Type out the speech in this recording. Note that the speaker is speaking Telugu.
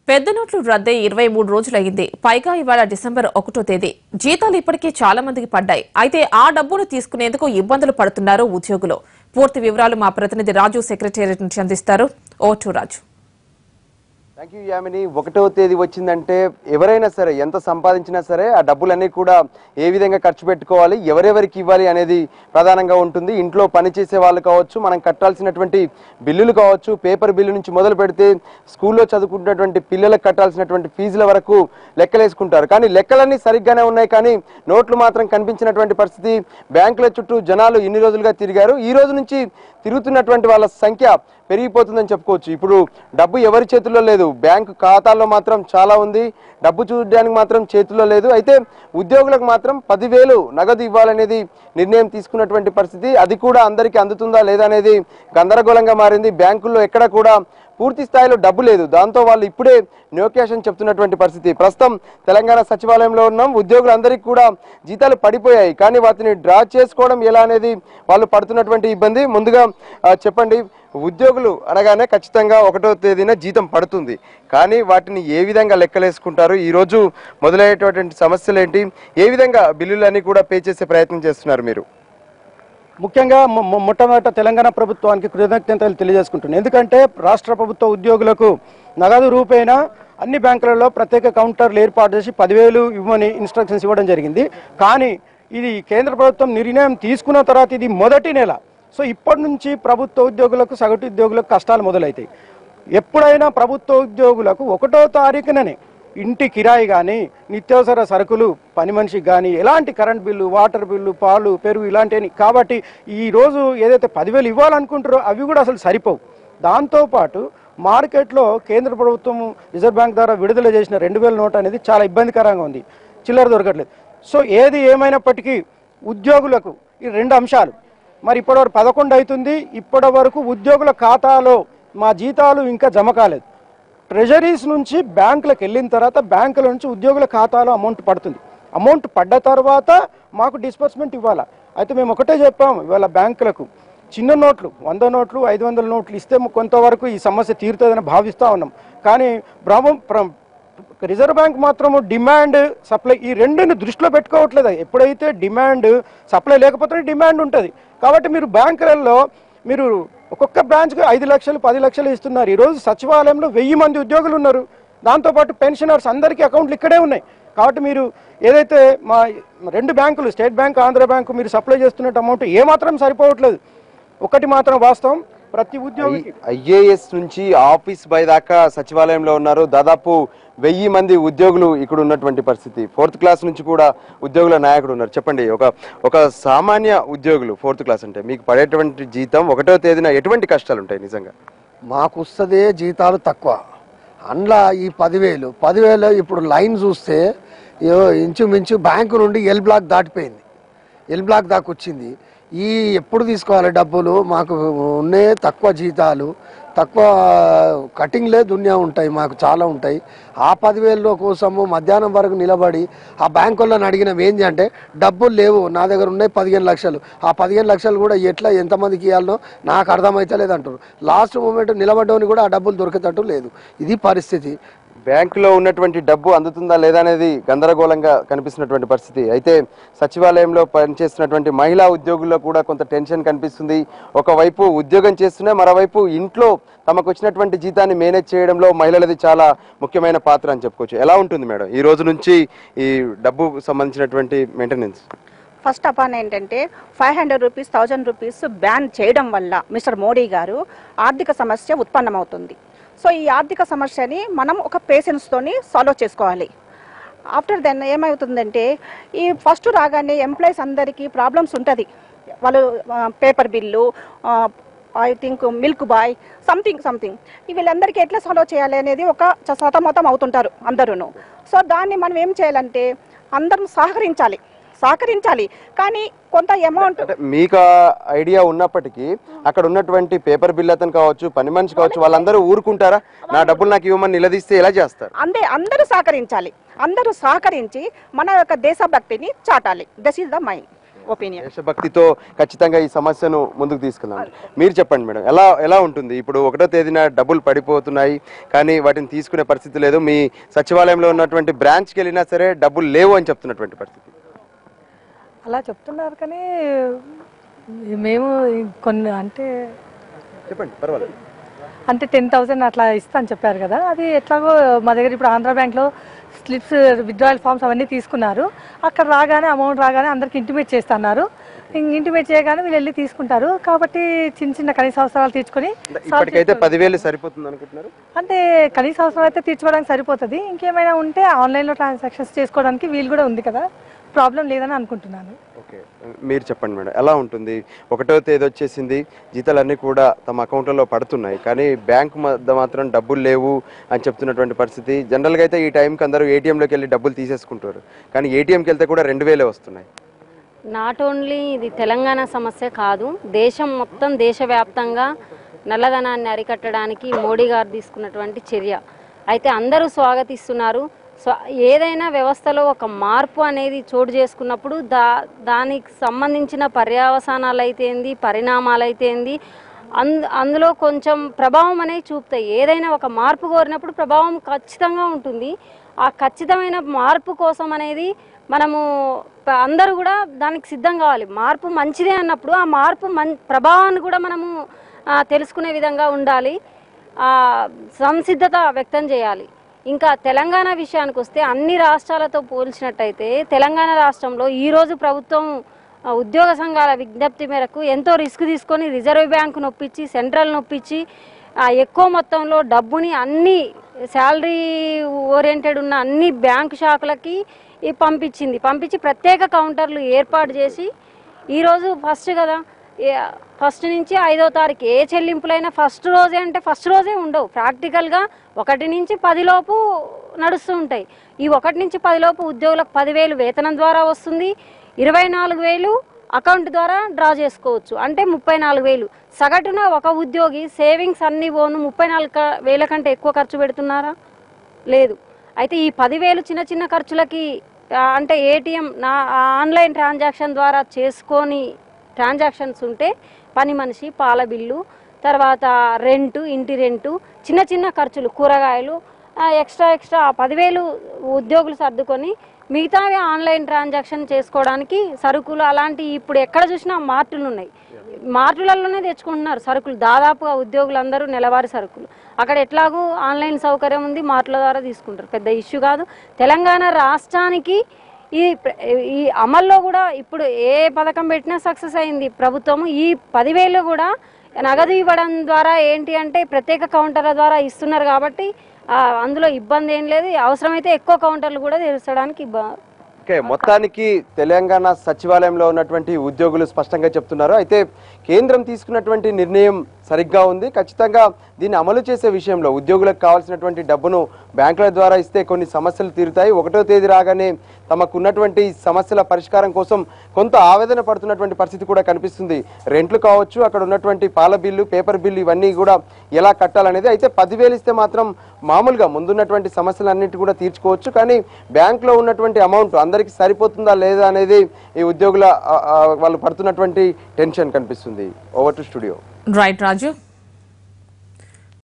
పెద్ద నోట్లు రద్దై 23 రోజులైంది. పైగా ఇవాళ డిసెంబర్ 1వ తేదీ. జీతాలు ఇప్పటికే చాలా మందికి పడ్డాయి. అయితే ఆ డబ్బును తీసుకునేందుకు ఇబ్బందులు పడుతున్నారు ఉద్యోగులు. పూర్తి వివరాలు మా ప్రతినిధి రాజు సెక్రటేరియట్ నుంచి అందిస్తారు. Vote Raju. Thank you Yamini. 1వ తేదీ వచ్చిందంటే ఎవరైనా సరే ఎంత సంపాదించినా సరే ఆ డబ్బులన్నీ కూడా ఏ విధంగా ఖర్చు పెట్టుకోవాలి, ఎవరెవరికి ఇవ్వాలి అనేది ప్రధానంగా ఉంటుంది. ఇంట్లో పనిచేసే వాళ్ళు కావచ్చు, మనం కట్టాల్సినటువంటి బిల్లులు కావచ్చు, పేపర్ బిల్లు నుంచి మొదలు పెడితే స్కూల్లో చదువుకుంటున్నటువంటి పిల్లలకు కట్టాల్సినటువంటి ఫీజుల వరకు లెక్కలేసుకుంటారు. కానీ లెక్కలన్నీ సరిగ్గానే ఉన్నాయి, కానీ నోట్లు మాత్రం కనిపించినటువంటి పరిస్థితి. బ్యాంకుల చుట్టూ జనాలు ఇన్ని రోజులుగా తిరిగారు. ఈ రోజు నుంచి తిరుగుతున్నటువంటి వాళ్ళ సంఖ్య పెరిగిపోతుందని చెప్పుకోవచ్చు. ఇప్పుడు డబ్బు ఎవరి చేతుల్లో లేదు, బ్యాంకు ఖాతాల్లో మాత్రం చాలా ఉంది, డబ్బు చూడడానికి మాత్రం చేతుల్లో లేదు. అయితే ఉద్యోగులకు మాత్రం 10,000 నగదు ఇవ్వాలనేది నిర్ణయం తీసుకున్నటువంటి పరిస్థితి. అది కూడా అందరికీ అందుతుందా లేదా అనేది గందరగోళంగా మారింది. బ్యాంకుల్లో ఎక్కడ కూడా పూర్తి స్థాయిలో డబ్బు లేదు. దాంతో వాళ్ళు ఇప్పుడే నోకేషన్ చెప్తున్నటువంటి పరిస్థితి. ప్రస్తుతం తెలంగాణ సచివాలయంలో ఉన్నాం. ఉద్యోగులందరికీ కూడా జీతాలు పడిపోయాయి, కానీ వాటిని డ్రా చేసుకోవడం ఎలా అనేది వాళ్ళు పడుతున్నటువంటి ఇబ్బంది. ముందుగా చెప్పండి, ఉద్యోగులు అనగానే ఖచ్చితంగా 1వ తేదీన జీతం పడుతుంది, కానీ వాటిని ఏ విధంగా లెక్కలేసుకుంటారు? ఈరోజు మొదలయ్యేటటువంటి సమస్యలు ఏంటి? ఏ విధంగా బిల్లులన్నీ కూడా పే చేసే ప్రయత్నం చేస్తున్నారు మీరు? ముఖ్యంగా మొట్టమొదట తెలంగాణ ప్రభుత్వానికి కృతజ్ఞతలు తెలియజేసుకుంటున్నాను. ఎందుకంటే రాష్ట్ర ప్రభుత్వ ఉద్యోగులకు నగదు రూపేణా అన్ని బ్యాంకులలో ప్రత్యేక కౌంటర్లు ఏర్పాటు చేసి 10,000 ఇవ్వమని ఇన్స్ట్రక్షన్స్ ఇవ్వడం జరిగింది. కానీ ఇది కేంద్ర ప్రభుత్వం నిర్ణయం తీసుకున్న తర్వాత ఇది మొదటి నెల. సో ఇప్పటి నుంచి ప్రభుత్వ ఉద్యోగులకు, సగటు ఉద్యోగులకు కష్టాలు మొదలవుతాయి. ఎప్పుడైనా ప్రభుత్వ ఉద్యోగులకు 1వ తారీఖుననే ఇంటి కిరాయి కానీ, నిత్యావసర సరుకులు, పని మనిషికి కానీ, ఎలాంటి కరెంట్ బిల్లు, వాటర్ బిల్లు, పాలు, పెరుగు ఇలాంటివి. కాబట్టి ఈరోజు ఏదైతే 10,000 ఇవ్వాలనుకుంటారో అవి కూడా అసలు సరిపోవు. దాంతోపాటు మార్కెట్లో కేంద్ర ప్రభుత్వం రిజర్వ్ బ్యాంక్ ద్వారా విడుదల చేసిన 2,000 నోట్ అనేది చాలా ఇబ్బందికరంగా ఉంది, చిల్లర దొరకట్లేదు. సో ఏది ఏమైనప్పటికీ ఉద్యోగులకు ఈ 2 అంశాలు. మరి ఇప్పటివరకు 11 అవుతుంది, ఇప్పటి వరకు ఉద్యోగుల ఖాతాలో మా జీతాలు ఇంకా జమ కాలేదు. ట్రెజరీస్ నుంచి బ్యాంకులకు వెళ్ళిన తర్వాత బ్యాంకుల నుంచి ఉద్యోగుల ఖాతాలో అమౌంట్ పడుతుంది. అమౌంట్ పడ్డ తర్వాత మాకు డిస్బర్స్మెంట్ ఇవ్వాలా. అయితే మేము ఒకటే చెప్పాము, ఇవాళ బ్యాంకులకు చిన్న నోట్లు 100 నోట్లు 500 నోట్లు ఇస్తే కొంతవరకు ఈ సమస్య తీరుతుందని భావిస్తూ ఉన్నాం. కానీ రిజర్వ్ బ్యాంక్ మాత్రము డిమాండ్, సప్లై ఈ రెండుని దృష్టిలో పెట్టుకోవట్లేదు. ఎప్పుడైతే డిమాండ్, సప్లై లేకపోతే డిమాండ్ ఉంటుంది. కాబట్టి మీరు బ్యాంకులలో మీరు ఒక్కొక్క బ్రాంచ్కి 5 లక్షలు 10 లక్షలు ఇస్తున్నారు. ఈరోజు సచివాలయంలో 1000 మంది ఉద్యోగులు ఉన్నారు. దాంతోపాటు పెన్షనర్స్ అందరికీ అకౌంట్లు ఇక్కడే ఉన్నాయి. కాబట్టి మీరు ఏదైతే మా 2 బ్యాంకులు, స్టేట్ బ్యాంక్, ఆంధ్ర బ్యాంకు, మీరు సప్లై చేస్తున్న అమౌంట్ ఏమాత్రం సరిపోవట్లేదు. ఒకటి మాత్రం వాస్తవం, ప్రతి ఉద్యోగికి ఐఏఎస్ నుంచి ఆఫీస్ బాయ్ దాకా సచివాలయంలో ఉన్నారు. దాదాపు 1000 మంది ఉద్యోగులు ఇక్కడ ఉన్నటువంటి పరిస్థితి. 4th క్లాస్ నుంచి కూడా ఉద్యోగుల నాయకుడు ఉన్నారు. చెప్పండి, ఒక సామాన్య ఉద్యోగులు 4th క్లాస్ అంటే మీకు పడేటువంటి జీతం 1వ తేదీన ఎటువంటి కష్టాలు ఉంటాయి? నిజంగా మాకు వస్తుందే జీతాలు తక్కువ. అందులో ఈ 10,000 ఇప్పుడు లైన్ చూస్తే ఇంచుమించు బ్యాంకు నుండి ఎల్ బ్లాక్ దాటిపోయింది, ఎల్ బ్లాక్ దాకా వచ్చింది. ఈ ఎప్పుడు తీసుకోవాలి డబ్బులు? మాకు ఉన్నే తక్కువ జీతాలు, తక్కువ కటింగ్లే దునియా ఉంటాయి, మాకు చాలా ఉంటాయి. ఆ 10,000 కోసము మధ్యాహ్నం వరకు నిలబడి ఆ బ్యాంకు వాళ్ళని అడిగినాం ఏంటి అంటే, డబ్బులు లేవు, నా దగ్గర ఉన్నాయి 15 లక్షలు. ఆ 15 లక్షలు కూడా ఎట్లా ఎంతమందికి ఇవ్వాలనో నాకు అర్థమైతే లేదంటారు. లాస్ట్ మూమెంట్ నిలబడ్డవని కూడా ఆ డబ్బులు దొరికేటట్టు లేదు. ఇది పరిస్థితి. బ్యాంకులో ఉన్నటువంటి డబ్బు అందుతుందా లేదా అనేది గందరగోళంగా కనిపిస్తున్నటువంటి పరిస్థితి. అయితే సచివాలయంలో పనిచేస్తున్నటువంటి మహిళా ఉద్యోగుల్లో కూడా కొంత టెన్షన్ కనిపిస్తుంది. ఒకవైపు ఉద్యోగం చేస్తున్నా, మరోవైపు ఇంట్లో తమకు వచ్చినటువంటి జీతాన్ని మేనేజ్ చేయడంలో మహిళలది చాలా ముఖ్యమైన పాత్ర అని చెప్పుకోవచ్చు. ఎలా ఉంటుంది మేడం ఈ రోజు నుంచి ఈ డబ్బు సంబంధించినటువంటి మెయింటెనెన్స్? ఫస్ట్ ఆఫ్ ఆల్ ఏంటంటే 500 రూపీస్ 1000 రూపీస్ బ్యాన్ చేయడం వల్ల మిస్టర్ మోడీ గారు ఆర్థిక సమస్య ఉత్పన్నమవుతుంది. సో ఈ ఆర్థిక సమస్యని మనం ఒక పేషెన్స్తోని సాల్వ్ చేసుకోవాలి. ఆఫ్టర్ దెన్ ఏమవుతుందంటే, ఈ ఫస్ట్ రాగానే ఎంప్లాయీస్ అందరికీ ప్రాబ్లమ్స్ ఉంటుంది. వాళ్ళు paper bill, I think milk boy, something వీళ్ళందరికీ ఎట్లా సాల్వ్ చేయాలి అనేది ఒక సతమతం అవుతుంటారు అందరూ. సో దాన్ని మనం ఏం చేయాలంటే అందరం సహకరించాలి. కానీ కొంత అమౌంట్ మీకు ఐడియా ఉన్నప్పటికీ అక్కడ ఉన్నటువంటి పేపర్ బిల్ అతను కావచ్చు, పని మనిషి కావచ్చు, వాళ్ళందరూ ఊరుకుంటారా? నా డబ్బులు నాకు ఇవ్వమని నిలదీస్తే ఎలా చేస్తారు? అందరూ సహకరించి మన యొక్క దేశభక్తిని చాటాలి. This is the mind. Opinion. దేశభక్తితో ఖచ్చితంగా ఈ సమస్యను ముందుకు తీసుకెళ్దాం. మీరు చెప్పండి మేడం, ఎలా ఉంటుంది ఇప్పుడు 1వ తేదీన డబ్బులు పడిపోతున్నాయి కానీ వాటిని తీసుకునే పరిస్థితి లేదు, మీ సచివాలయంలో ఉన్నటువంటి బ్రాంచ్కి వెళ్ళినా సరే డబ్బులు లేవు అని చెప్తున్నటువంటి పరిస్థితి? అలా చెప్తున్నారు కానీ మేము కొన్ని అంటే చెప్పండి పర్వాలేదు. అంటే 10,000 అట్లా ఇస్తా అని చెప్పారు కదా, అది ఎట్లాగో మా దగ్గర ఇప్పుడు ఆంధ్ర బ్యాంక్లో స్లిప్స్ విత్డ్రాయల్ ఫామ్స్ అవన్నీ తీసుకున్నారు. అక్కడ రాగానే అమౌంట్ రాగానే అందరికి ఇంటిమేట్ చేస్తున్నారు. ఇంటిమేట్ చేయగానే వీళ్ళు వెళ్ళి తీసుకుంటారు. కాబట్టి చిన్న చిన్న కనీస అవసరాలు తీర్చుకొని ఇప్పటికైతే 10,000 సరిపోతుంది అనుకుంటున్నారు? అంటే కనీస అవసరం అయితే తీర్చుకోవడానికి సరిపోతుంది. ఇంకేమైనా ఉంటే ఆన్లైన్లో ట్రాన్సాక్షన్స్ చేసుకోవడానికి వీలు కూడా ఉంది కదా, ప్రాబ్లం లేదని అనుకుంటున్నాను. ఓకే, మీరు చెప్పండి మేడం, ఎలా ఉంటుంది? 1వ తేదీ వచ్చేసింది, జీతాలన్నీ కూడా తమ అకౌంట్లలో పడుతున్నాయి కానీ బ్యాంకు మాత్రం డబ్బులు లేవు అని చెప్తున్నటువంటి పరిస్థితి. జనరల్గా అయితే ఈ టైంకి అందరూ ఏటీఎంలోకి వెళ్ళి డబ్బులు తీసేసుకుంటారు కానీ ఏటీఎంకి వెళ్తే కూడా 2,000 వస్తున్నాయి. నాట్ ఓన్లీ ఇది తెలంగాణ సమస్య కాదు, దేశం మొత్తం దేశవ్యాప్తంగా నల్లధనాన్ని అరికట్టడానికి మోడీ గారు తీసుకున్నటువంటి చర్య అయితే అందరూ స్వాగతిస్తున్నారు. ఏదైనా వ్యవస్థలో ఒక మార్పు అనేది చోటు చేసుకున్నప్పుడు దానికి సంబంధించిన పర్యవసానాలు అయితే ఏంది, పరిణామాలు అయితే ఏంది, అందులో కొంచెం ప్రభావం అనేది చూపుతాయి. ఏదైనా ఒక మార్పు కోరినప్పుడు ప్రభావం ఖచ్చితంగా ఉంటుంది. ఆ ఖచ్చితమైన మార్పు కోసం అనేది మనము అందరూ కూడా దానికి సిద్ధం కావాలి. మార్పు మంచిదే అన్నప్పుడు ఆ మార్పు ప్రభావాన్ని కూడా మనము తెలుసుకునే విధంగా ఉండాలి, సంసిద్ధత వ్యక్తం చేయాలి. ఇంకా తెలంగాణ విషయానికి వస్తే అన్ని రాష్ట్రాలతో పోల్చినట్టయితే తెలంగాణ రాష్ట్రంలో ఈరోజు ప్రభుత్వం ఉద్యోగ సంఘాల విజ్ఞప్తి మేరకు ఎంతో రిస్క్ తీసుకొని రిజర్వ్ బ్యాంకు నొప్పించి సెంట్రల్ నొప్పించి ఎక్కువ మొత్తంలో డబ్బుని అన్ని శాలరీ ఓరియంటెడ్ ఉన్న అన్ని బ్యాంకు శాఖలకి పంపించి ప్రత్యేక కౌంటర్లు ఏర్పాటు చేసి ఈరోజు ఫస్ట్ కదా, ఫస్ట్ నుంచి 5వ తారీఖు ఏ చెల్లింపులైనా ఫస్ట్ రోజే అంటే ఫస్ట్ రోజే ఉండవు. ప్రాక్టికల్గా 1 నుంచి 10 లోపు నడుస్తూ ఉంటాయి. ఈ 1 నుంచి 10 లోపు ఉద్యోగులకు 10,000 వేతనం ద్వారా వస్తుంది, 24,000 అకౌంట్ ద్వారా డ్రా చేసుకోవచ్చు, అంటే 34,000. సగటున ఒక ఉద్యోగి సేవింగ్స్ అన్ని పోను 34,000 కంటే ఎక్కువ ఖర్చు పెడుతున్నారా? లేదు. అయితే ఈ 10,000 చిన్న చిన్న ఖర్చులకి అంటే ఏటీఎం ఆన్లైన్ ట్రాన్సాక్షన్ ద్వారా చేసుకొని ట్రాన్సాక్షన్స్ ఉంటే పని మనిషి, పాల బిల్లు, తర్వాత రెంటు, ఇంటి రెంటు, చిన్న చిన్న ఖర్చులు, కూరగాయలు ఎక్స్ట్రా ఆ 10,000 ఉద్యోగులు సర్దుకొని మిగతావి ఆన్లైన్ ట్రాన్సాక్షన్ చేసుకోవడానికి సరుకులు అలాంటి ఇప్పుడు ఎక్కడ చూసినా మార్టులు ఉన్నాయి. మార్టులలోనే తెచ్చుకుంటున్నారు సరుకులు. దాదాపుగా ఉద్యోగులందరూ నెలవారీ సరుకులు అక్కడ ఎట్లాగూ ఆన్లైన్ సౌకర్యం ఉంది, మార్టుల ద్వారా తీసుకుంటారు, పెద్ద ఇష్యూ కాదు. తెలంగాణ రాష్ట్రానికి ఈ అమల్లో కూడా ఇప్పుడు ఏ పథకం పెట్టినా సక్సెస్ అయింది ప్రభుత్వము. ఈ 10,000 కూడా నగదు ఇవ్వడం ద్వారా ఏంటి అంటే ప్రత్యేక కౌంటర్ల ద్వారా ఇస్తున్నారు కాబట్టి అందులో ఇబ్బంది ఏం లేదు. అవసరమైతే ఎక్కువ కౌంటర్లు కూడా తెరచడానికి ఓకే, మొత్తానికి తెలంగాణ సచివాలయంలో ఉన్నటువంటి ఉద్యోగులు స్పష్టంగా చెప్తున్నారు. అయితే కేంద్రం తీసుకున్నటువంటి నిర్ణయం సరిగ్గా ఉంది. ఖచ్చితంగా దీన్ని అమలు చేసే విషయంలో ఉద్యోగులకు కావాల్సినటువంటి డబ్బును బ్యాంకుల ద్వారా ఇస్తే కొన్ని సమస్యలు తీరుతాయి. 1వ తేదీ రాగానే తమకున్నటువంటి సమస్యల పరిష్కారం కోసం కొంత ఆవేదన పడుతున్నటువంటి పరిస్థితి కూడా కనిపిస్తుంది. రెంట్లు కావచ్చు, అక్కడ ఉన్నటువంటి పాల బిల్లు, పేపర్ బిల్లు, ఇవన్నీ కూడా ఎలా కట్టాలనేది. అయితే 10,000 ఇస్తే మాత్రం మామూలుగా ముందున్నటువంటి సమస్యలన్నింటి కూడా తీర్చుకోవచ్చు. కానీ బ్యాంకులో ఉన్నటువంటి అమౌంట్ అందరికీ సరిపోతుందా లేదా అనేది ఈ ఉద్యోగుల వాళ్ళు పడుతున్నటువంటి టెన్షన్ కనిపిస్తుంది. Over to studio. Right Raju.